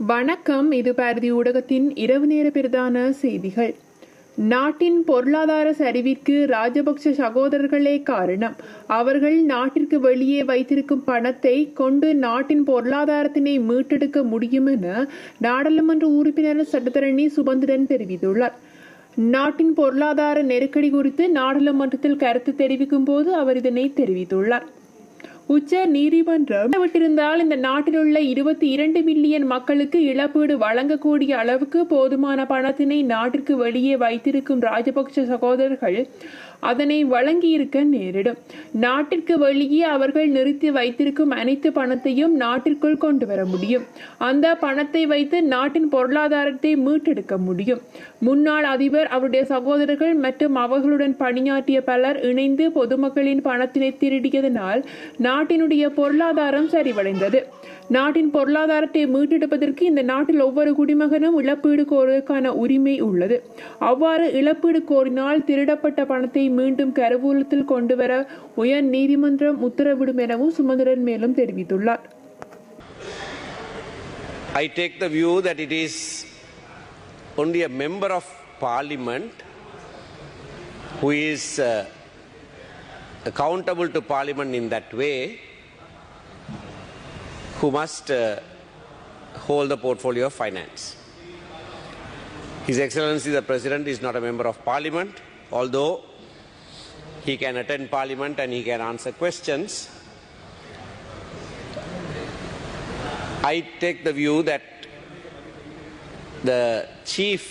வணக்கம். இது பாரதி ஊடகத்தின் இரவு நேர பிரதான செய்திகள். நாட்டின் பொருளாதார சரிவிற்கு ராஜபக்ஷ சகோதரர்களே காரணம். அவர்கள் நாட்டிற்கு வெளியே வைத்திருக்கும் பணத்தை கொண்டு நாட்டின் பொருளாதாரத்தினை மீட்டெடுக்க முடியும் என நாடாளுமன்ற உறுப்பினர் சட்டத்தரணி சுமந்திரன் தெரிவித்துள்ளார். நாட்டின் பொருளாதார நெருக்கடி குறித்து நாடாளுமன்றத்தில் கருத்து தெரிவிக்கும் போது அவர் இதனை தெரிவித்துள்ளார். உச்ச நீதிமன்றம் விட்டிருந்தால் இந்த நாட்டில் உள்ள 22 மில்லியன் மக்களுக்கு இழப்பீடு வழங்கக்கூடிய அளவுக்கு போதுமான பணத்தினை நாட்டிற்கு வெளியே வைத்திருக்கும் ராஜபக்ஷ சகோதரர்கள் அதனை வழங்கியிருக்க நேரிடும். நாட்டிற்கு வெளியே அவர்கள் நிறுத்தி வைத்திருக்கும் அனைத்து பணத்தையும் நாட்டிற்குள் கொண்டு வர முடியும். அந்த பணத்தை வைத்து நாட்டின் பொருளாதாரத்தை மீட்டெடுக்க முடியும். முன்னாள் அதிபர், அவருடைய சகோதரர்கள் மற்றும் அவர்களுடன் பணியாற்றிய பலர் இணைந்து பொதுமக்களின் பணத்தினை திருடியதனால் நாட்டினுடைய பொருளாதாரம் சரிவடைந்தது. நாட்டின் பொருளாதாரத்தை மீட்டெடுப்பதற்கு இந்த நாட்டில் ஒவ்வொரு குடிமகனும் இழப்பீடு கோருவதற்கான உரிமை உள்ளது. அவ்வாறு இழப்பீடு கோரினால் திருடப்பட்ட பணத்தை மீண்டும் கருவூலத்தில் கொண்டு வர உயர் நீதிமன்றம் உத்தரவிடும் எனவும் சுமந்திரன் மேலும் தெரிவித்துள்ளார். I take the view that it is only a member of parliament who is accountable to parliament in that way who must hold the portfolio of finance. His Excellency the President is not a member of parliament, although he can attend parliament and he can answer questions. I take the view that the chief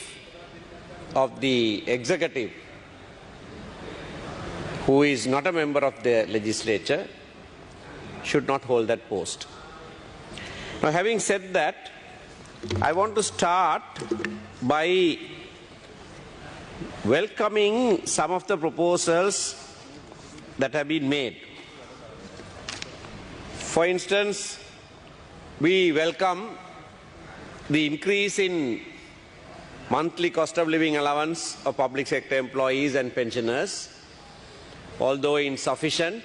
of the executive, who is not a member of the legislature, should not hold that post. Now, having said that, I want to start by welcoming some of the proposals that have been made. For instance, we welcome the increase in monthly cost of living allowance of public sector employees and pensioners. Although insufficient,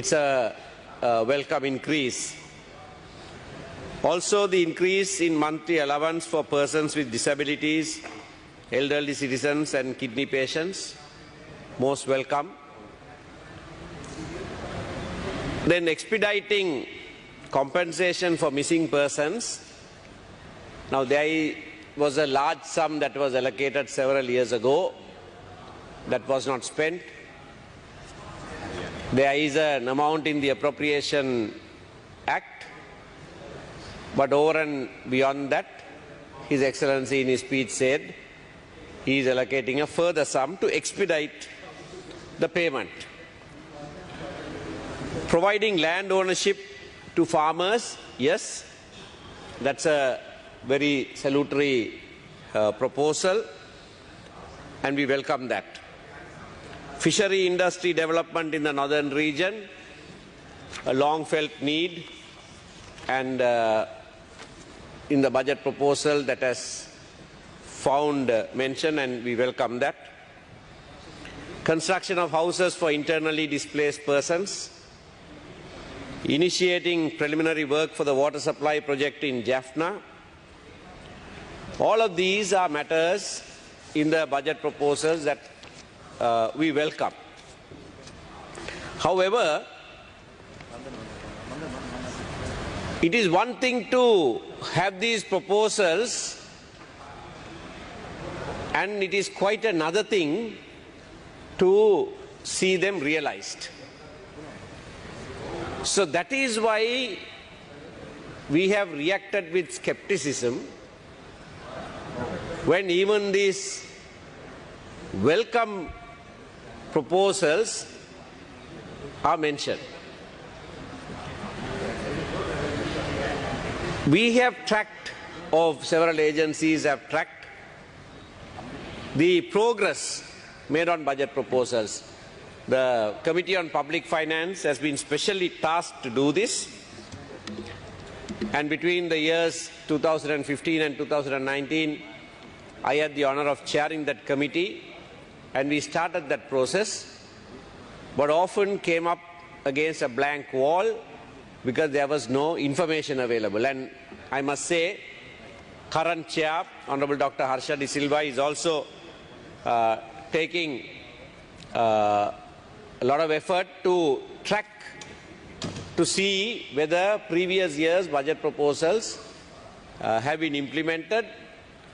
it's a welcome increase. Also, the increase in monthly allowance for persons with disabilities, elderly citizens and kidney patients, most welcome. Then expediting compensation for missing persons. Now, there was a large sum that was allocated several years ago that was not spent. There is an amount in the Appropriation Act, but over and beyond that, His Excellency in his speech said he is allocating a further sum to expedite the payment. Providing land ownership to farmers, yes, that's a very salutary proposal, and we welcome that. Fishery industry development in the northern region, a long felt need, and in the budget proposal that has found mention, and we welcome that. Construction of houses for internally displaced persons, initiating preliminary work for the water supply project in Jaffna. All of these are matters in the budget proposals that we welcome. However, it is one thing to have these proposals, and it is quite another thing to see them realized. So that is why we have reacted with skepticism when even these welcome proposals are mentioned. We have tracked, of several agencies have tracked the progress made on budget proposals. The Committee on Public Finance has been specially tasked to do this, and between the years 2015 and 2019, I had the honor of chairing that committee, and we started that process, but often came up against a blank wall because there was no information available. And I must say, current chair, Honorable Dr. Harsha De Silva, is also taking a lot of effort to track to see whether previous years' budget proposals have been implemented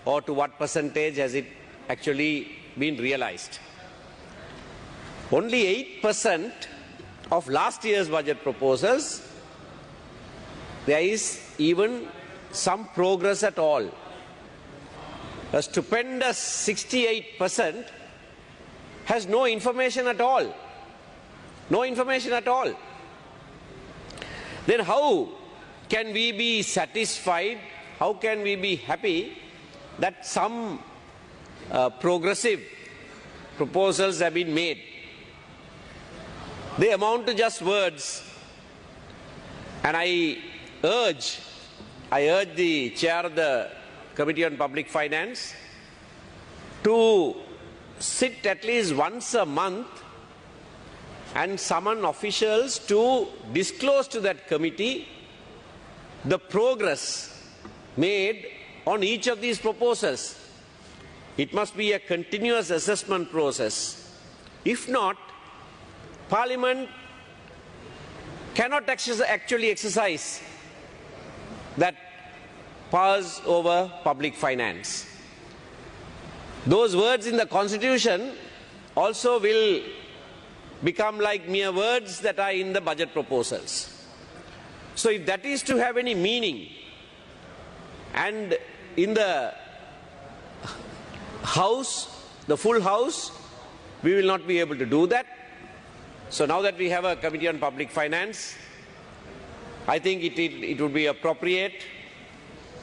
or to what percentage has it actually been realized. Only 8% of last year's budget proposals, there is even some progress at all. A stupendous 68% has no information at all. No information at all. Then how can we be satisfied? How can we be happy that some progressive proposals have been made? They amount to just words. And I urge the chair of the Committee on Public Finance to sit at least once a month and summon officials to disclose to that committee the progress made on each of these proposals. It must be a continuous assessment process. If not, Parliament cannot actually exercise that powers over public finance. Those words in the Constitution also will become like mere words that are in the budget proposals. So if that is to have any meaning, and in the House, the full House, we will not be able to do that. So now that we have a Committee on Public Finance, I think it would be appropriate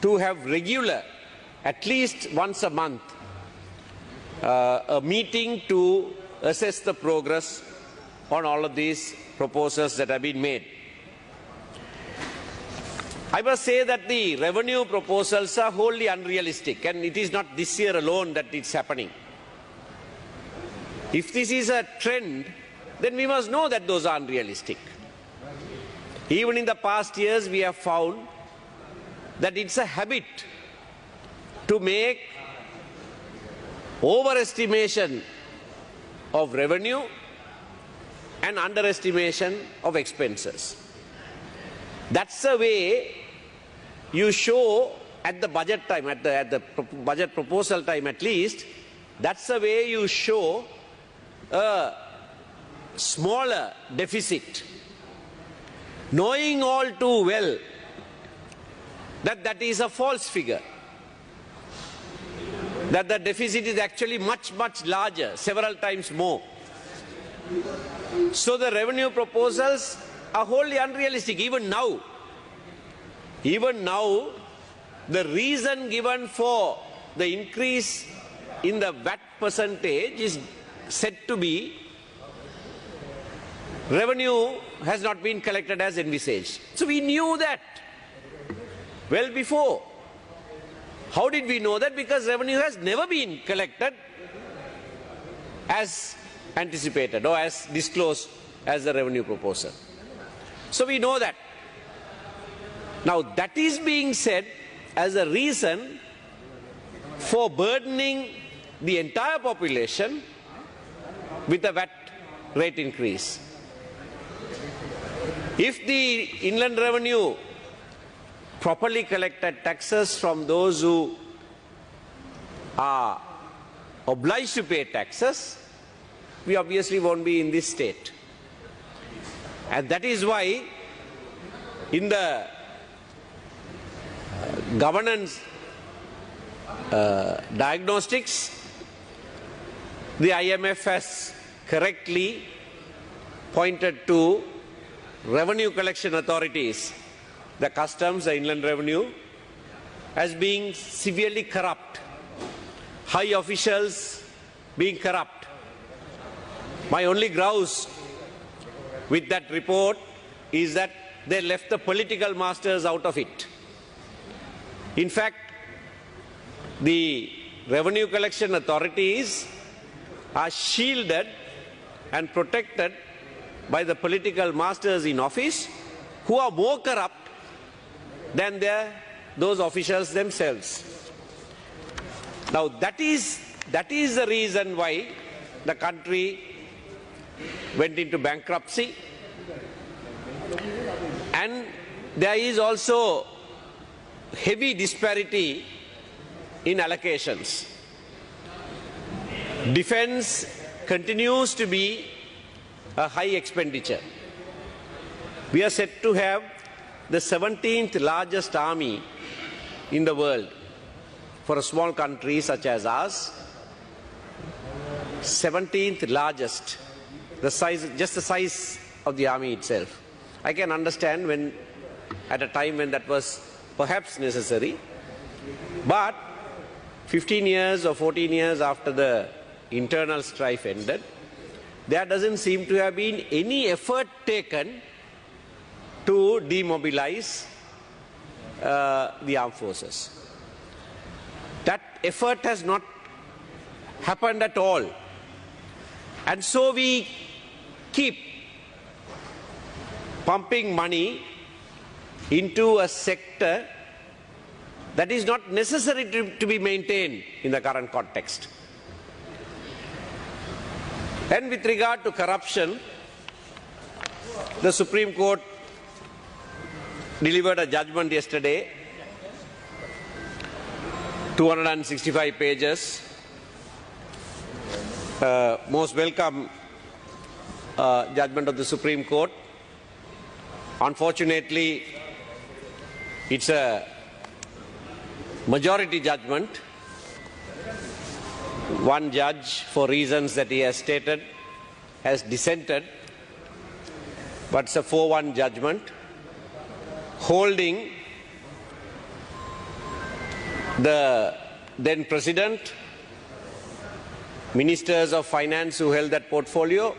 to have regular, at least once a month, a meeting to assess the progress on all of these proposals that have been made. I must say that the revenue proposals are wholly unrealistic, and it is not this year alone that it's happening. If this is a trend, then we must know that those are unrealistic. Even in the past years, we have found that it's a habit to make overestimation of revenue and underestimation of expenses. That's the way you show at the budget time, at the budget proposal time at least, that's the way you show a smaller deficit, knowing all too well that that is a false figure, that the deficit is actually much, much larger, several times more. So the revenue proposals are wholly unrealistic. Even now, the reason given for the increase in the VAT percentage is said to be revenue has not been collected as envisaged. So we knew that well before. How did we know that? Because revenue has never been collected as anticipated or as disclosed as the revenue proposal. So we know that. Now that is being said as a reason for burdening the entire population with a VAT rate increase. If the inland revenue properly collected taxes from those who are obliged to pay taxes, we obviously won't be in this state. And that is why in the governance diagnostics, the IMF has correctly pointed to revenue collection authorities, the customs, the inland revenue, as being severely corrupt, high officials being corrupt. My only grouse with that report is that they left the political masters out of it. In fact, the revenue collection authorities are shielded and protected by the political masters in office who are more corrupt than their those officials themselves. Now that is the reason why the country went into bankruptcy, and there is also heavy disparity in allocations. Defense continues to be a high expenditure. We are set to have the 17th largest army in the world for a small country such as ours. 17th largest, just the size of the army itself. I can understand when, at a time when that was perhaps necessary, but 15 years or 14 years after the internal strife ended, there doesn't seem to have been any effort taken to demobilize the armed forces. That effort has not happened at all. And so we keep pumping money into a sector that is not necessary to be maintained in the current context. And with regard to corruption, the Supreme Court delivered a judgment yesterday, 265 pages. Most welcome judgment of the Supreme Court. Unfortunately, it's a majority judgment. One judge, for reasons that he has stated, has dissented, but it's a 4-1 judgment holding the then President, Ministers of Finance who held that portfolio,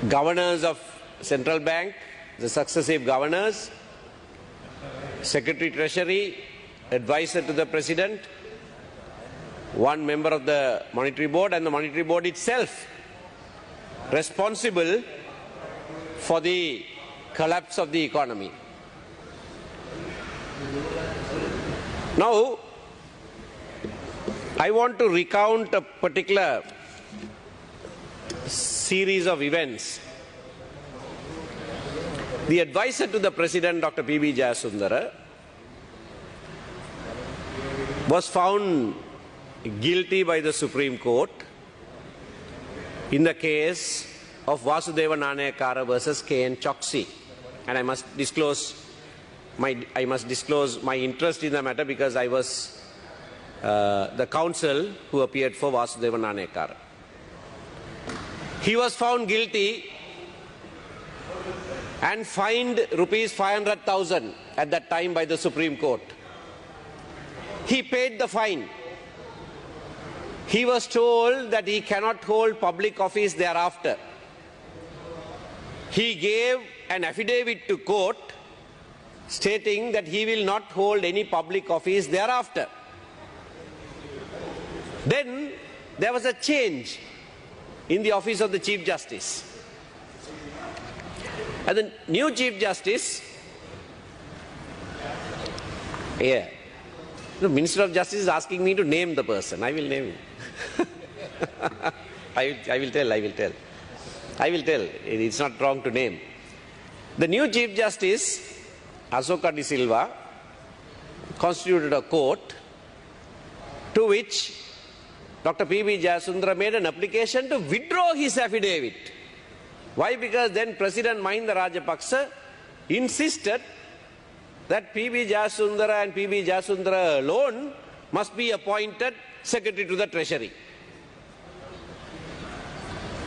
governors of Central Bank, the successive governors, Secretary Treasury, advisor to the President, one member of the Monetary Board, and the Monetary Board itself responsible for the collapse of the economy. Now, I want to recount a particular series of events. The advisor to the President, Dr. P.B. Jayasundara, was found guilty by the Supreme Court in the case of Vasudeva Nanayakara versus K.N. Choksi. And I must disclose my interest in the matter because I was the counsel who appeared for Vasudeva Nanayakara. He was found guilty and fined rupees 500,000 at that time by the Supreme Court. He paid the fine. He was told that he cannot hold public office thereafter. He gave an affidavit to court stating that he will not hold any public office thereafter. Then there was a change in the office of the Chief Justice. And the new Chief Justice, the Minister of Justice is asking me to name the person. I will name him. I will tell. It's not wrong to name. The new Chief Justice, Asoka De Silva, constituted a court to which Dr. P.B. Jayasundara made an application to withdraw his affidavit. Why? Because then President Mahinda Rajapaksa insisted that P.B. Jayasundara and P.B. Jayasundara alone must be appointed Secretary to the Treasury.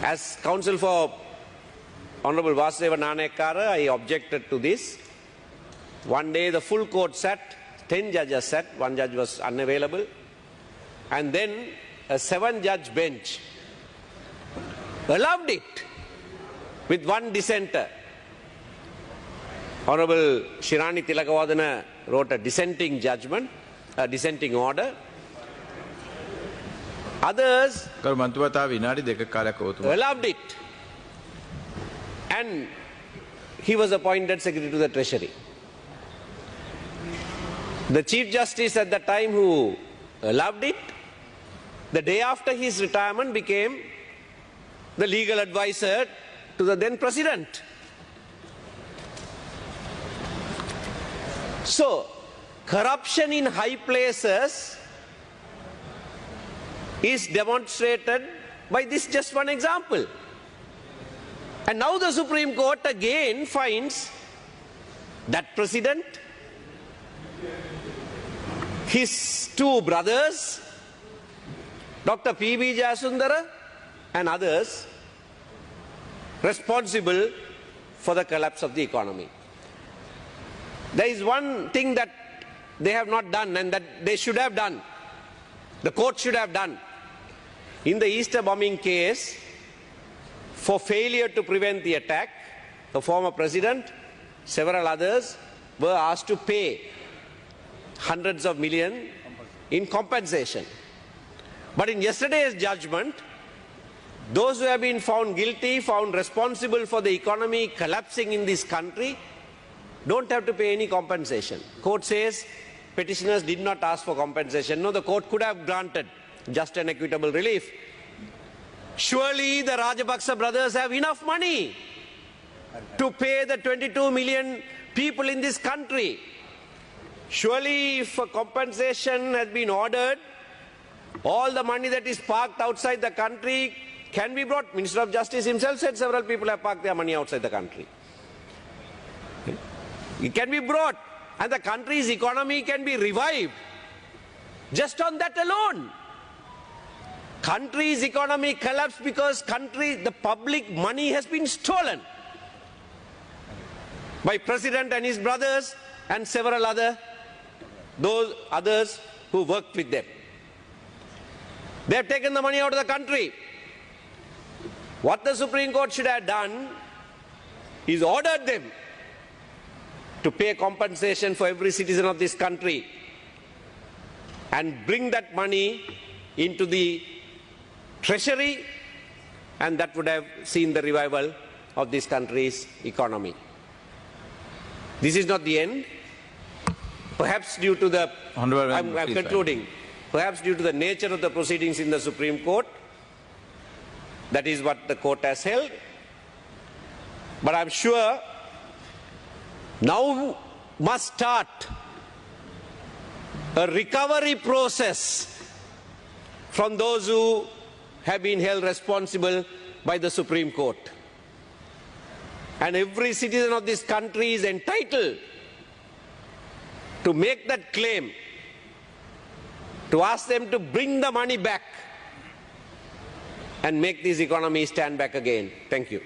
As counsel for Honorable Vasudeva Nanayakara, I objected to this. One day the full court sat, 10 judges sat, one judge was unavailable, and then a 7-judge bench allowed it with one dissenter. Honorable Shirani Tilakavadana wrote a dissenting judgment, a dissenting order. Others allowed it. And he was appointed Secretary to the Treasury. The Chief Justice at the time who loved it, the day after his retirement became the legal advisor to the then President. So, corruption in high places is demonstrated by this just one example. And now the Supreme Court again finds that President, his two brothers, Dr. P.B. Jayasundara and others, responsible for the collapse of the economy. There is one thing that they have not done and that they should have done, the court should have done. In the Easter bombing case, for failure to prevent the attack, the former president, several others were asked to pay hundreds of millions in compensation. But in yesterday's judgment, those who have been found guilty, found responsible for the economy collapsing in this country, don't have to pay any compensation. Court says petitioners did not ask for compensation. No, the court could have granted just and equitable relief. Surely the Rajapaksa brothers have enough money to pay the 22 million people in this country. Surely if a compensation has been ordered, all the money that is parked outside the country can be brought. Minister of Justice himself said several people have parked their money outside the country. It can be brought and the country's economy can be revived just on that alone. Country's economy collapsed because the public money has been stolen by President and his brothers and several those others who worked with them. They have taken the money out of the country. What the Supreme Court should have done is ordered them to pay compensation for every citizen of this country and bring that money into the treasury, and that would have seen the revival of this country's economy. This is not the end. Perhaps due to the, I'm concluding, perhaps due to the nature of the proceedings in the Supreme Court, that is what the court has held. But I'm sure now must start a recovery process from those who have been held responsible by the Supreme Court. And every citizen of this country is entitled to make that claim, to ask them to bring the money back and make this economy stand back again. Thank you.